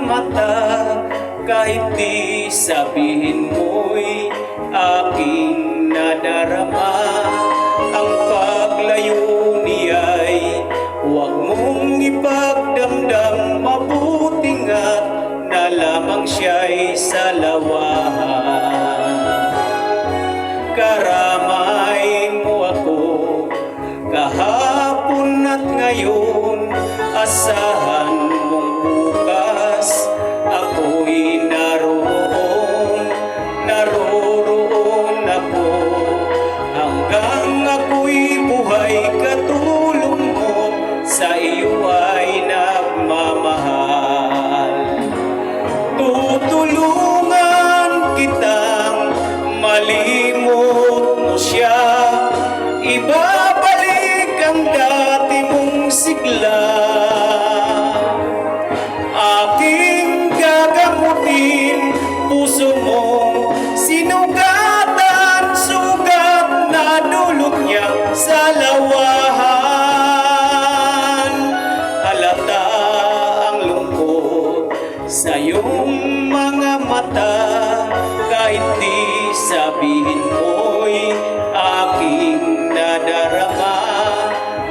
mata, kahit di sabihin mo'y aking nadarama. Ang paglayo niya'y huwag mong ipagdamdam, mabuting at na lamang siya'y sa lawahan. Karamay mo ako kahapon at ngayon, asahan mong bukas ako'y naroroon ako, hanggang ako'y buhay katulong mo, sa iyo ay nagmamahal. Tutulungan kitang malimot mo siya, ibabalik ang dati mong sigla. Aking gagamutin puso mong sinugatan, sugat na dulot niya sa lawahan. Halata ang lungkot sa iyong mga mata, kahit di sabihin mo'y aking nadarama.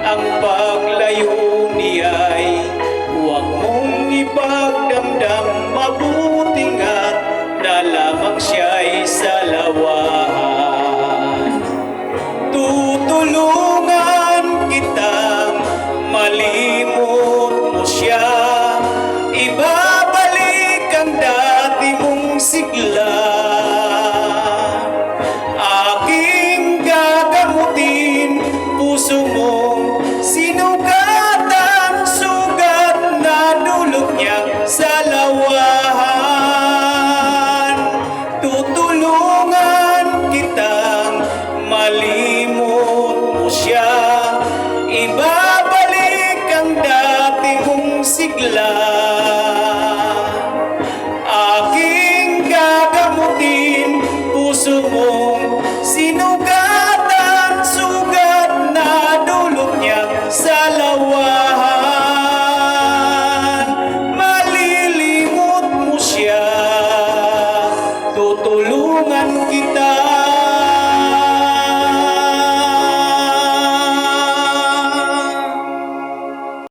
Ang paglayo niya'y huwag mong ipagdamdam, mabuting at na lamang siya'y sa lawahan. Tutulungan kitang malimot mo siya, ibabalik ang dati mong sigla.